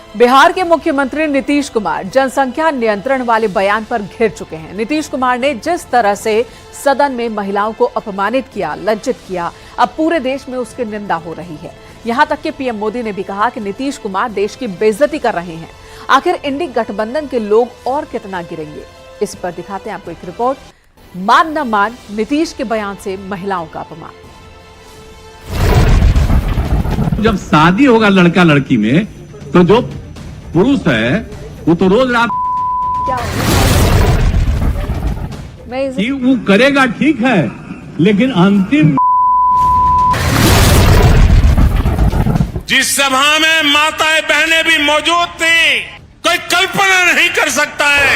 बिहार के मुख्यमंत्री नीतीश कुमार जनसंख्या नियंत्रण वाले बयान पर घिर चुके हैं। नीतीश कुमार ने जिस तरह से सदन में महिलाओं को अपमानित किया, लज्जित किया, अब पूरे देश में उसकी निंदा हो रही है। यहां तक कि पीएम मोदी ने भी कहा कि नीतीश कुमार देश की बेइज्जती कर रहे हैं। आखिर इंडी गठबंधन के लोग और कितना गिरेंगे, इस पर दिखाते हैं आपको एक रिपोर्ट। मान न मान, नीतीश के बयान से महिलाओं का अपमान। जब शादी होगा लड़का लड़की में, तो जो पुरुष है वो तो रोज रात कि वो करेगा, ठीक है, लेकिन अंतिम जिस सभा में माताएं बहनें भी मौजूद थी, कोई कल्पना नहीं कर सकता है।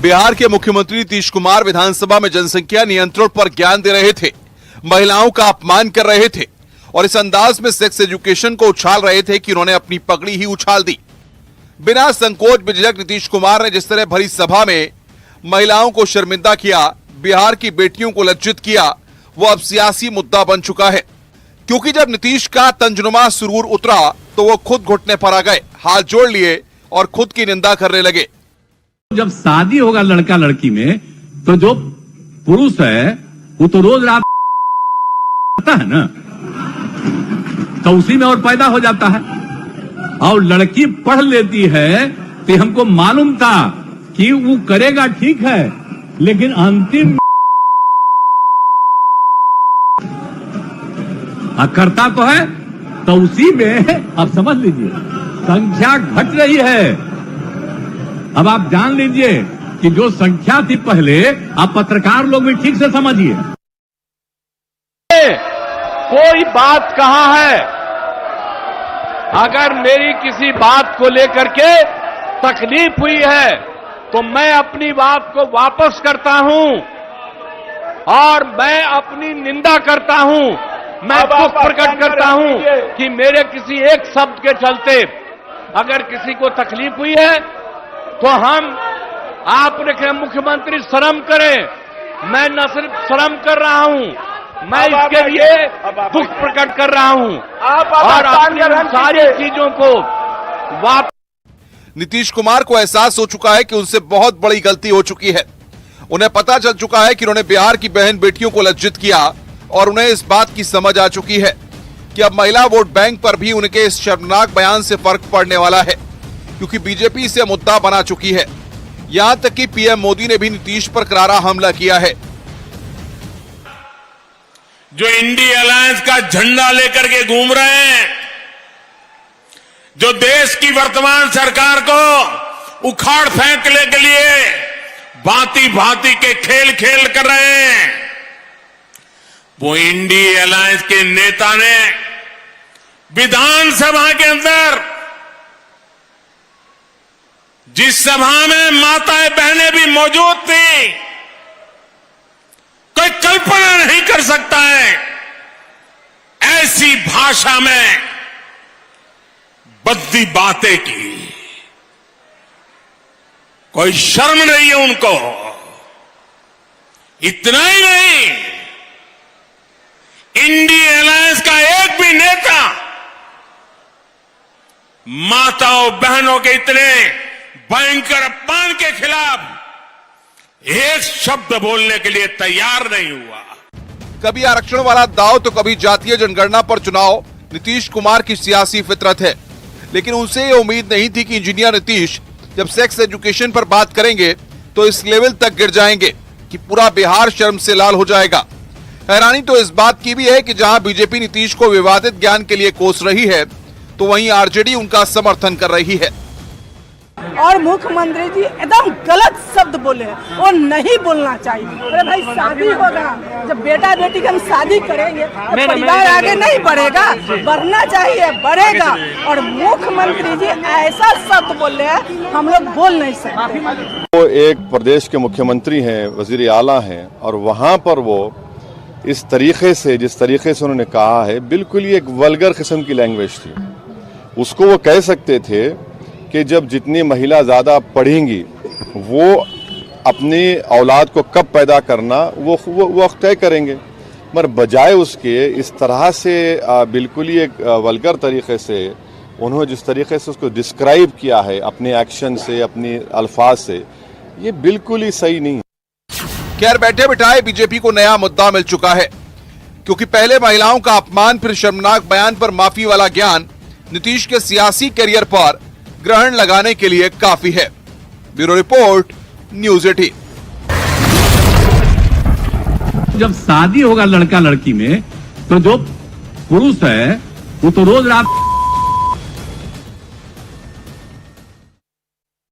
बिहार के मुख्यमंत्री नीतीश कुमार विधानसभा में जनसंख्या नियंत्रण पर ज्ञान दे रहे थे, महिलाओं का अपमान कर रहे थे और इस अंदाज में सेक्स एजुकेशन को उछाल रहे थे कि उन्होंने अपनी पगड़ी ही उछाल दी। बिना संकोच झिझक नीतीश कुमार ने जिस तरह भरी सभा में महिलाओं को शर्मिंदा किया, बिहार की बेटियों को लज्जित किया, वो अब सियासी मुद्दा बन चुका है। क्योंकि जब नीतीश का तंजनुमा सुरूर उतरा तो वो खुद घुटने पर आ गए, हाथ जोड़ लिए और खुद की निंदा करने लगे। जब शादी होगा लड़का लड़की में, तो जो पुरुष है वो तो रोज रात है ना, तो उसी में और पैदा हो जाता है। और लड़की पढ़ लेती है तो हमको मालूम था कि वो करेगा, ठीक है, लेकिन अंतिम करता तो है, तो उसी में आप समझ लीजिए संख्या घट रही है। अब आप जान लीजिए कि जो संख्या थी पहले, आप पत्रकार लोग भी ठीक से समझिए। कोई बात कहा है, अगर मेरी किसी बात को लेकर के तकलीफ हुई है तो मैं अपनी बात को वापस करता हूं और मैं अपनी निंदा करता हूं। मैं दुख प्रकट करता हूं कि मेरे किसी एक शब्द के चलते अगर किसी को तकलीफ हुई है तो आपने कहा मुख्यमंत्री शर्म करें। मैं न सिर्फ शर्म कर रहा हूं, मैं इसके लिए दुख प्रकट कर रहा हूं और अपनी सारी चीजों को नीतीश कुमार को एहसास हो चुका है कि उनसे बहुत बड़ी गलती हो चुकी है। उन्हें पता चल चुका है कि उन्होंने बिहार की बहन बेटियों को लज्जित किया और उन्हें इस बात की समझ आ चुकी है कि अब महिला वोट बैंक पर भी उनके इस शर्मनाक बयान से फर्क पड़ने वाला है, क्योंकि बीजेपी इसे मुद्दा बना चुकी है। यहां तक कि पीएम मोदी ने भी नीतीश पर करारा हमला किया है। जो इंडी अलायंस का झंडा लेकर के घूम रहे हैं, जो देश की वर्तमान सरकार को उखाड़ फेंकने के लिए भांति भांति के खेल खेल कर रहे हैं, वो इंडी अलायंस के नेता ने विधानसभा के अंदर, जिस सभा में माताएं बहनें भी मौजूद थी, कोई कल्पना नहीं कर सकता है, ऐसी भाषा में बद्दी बातें की। कोई शर्म नहीं है उनको। इतना ही नहीं, इंडी अलायंस का एक भी नेता माताओं बहनों के इतने भयंकर अपमान के खिलाफ एक शब्द बोलने के लिए तैयार नहीं हुआ। कभी आरक्षण वाला दाव तो कभी जातीय जनगणना पर चुनाव नीतीश कुमार की सियासी फितरत है, लेकिन उनसे ये उम्मीद नहीं थी कि इंजीनियर नीतीश जब सेक्स एजुकेशन पर बात करेंगे तो इस लेवल तक गिर जाएंगे कि पूरा बिहार शर्म से लाल हो जाएगा। हैरानी तो इस बात की भी है कि जहां बीजेपी नीतीश को विवादित ज्ञान के लिए कोस रही है, तो वहीं आरजेडी उनका समर्थन कर रही है। और मुख्यमंत्री जी एकदम गलत शब्द बोले, वो नहीं बोलना चाहिए। अरे भाई, शादी होगा, जब बेटा बेटी की हम शादी करेंगे तो परिवार आगे नहीं बढ़ेगा, बढ़ना चाहिए, बढ़ेगा। और मुख्यमंत्री जी ऐसा शब्द बोले हैं, हम लोग बोल नहीं सकते। वो एक प्रदेश के मुख्यमंत्री हैं, वजीर आला हैं, और वहाँ पर वो इस तरीके से, जिस तरीके से उन्होंने कहा है, बिल्कुल ही एक वल्गर किस्म की लैंग्वेज थी। उसको वो कह सकते थे कि जब जितनी महिला ज़्यादा पढ़ेंगी, वो अपनी औलाद को कब पैदा करना वो तय करेंगे। मगर बजाय उसके इस तरह से बिल्कुल ही एक वल्गर तरीके से उन्होंने जिस तरीके से उसको डिस्क्राइब किया है अपने एक्शन से, अपनी अल्फाज से, ये बिल्कुल ही सही नहीं है। खैर, बैठे बिठाए बीजेपी को नया मुद्दा मिल चुका है, क्योंकि पहले महिलाओं का अपमान, फिर शर्मनाक बयान पर माफी वाला ज्ञान नीतीश के सियासी करियर पर ग्रहण लगाने के लिए काफी है। Bureau report, news 18। जब शादी होगा लड़का लड़की में, तो जो पुरुष है वो तो रोज रात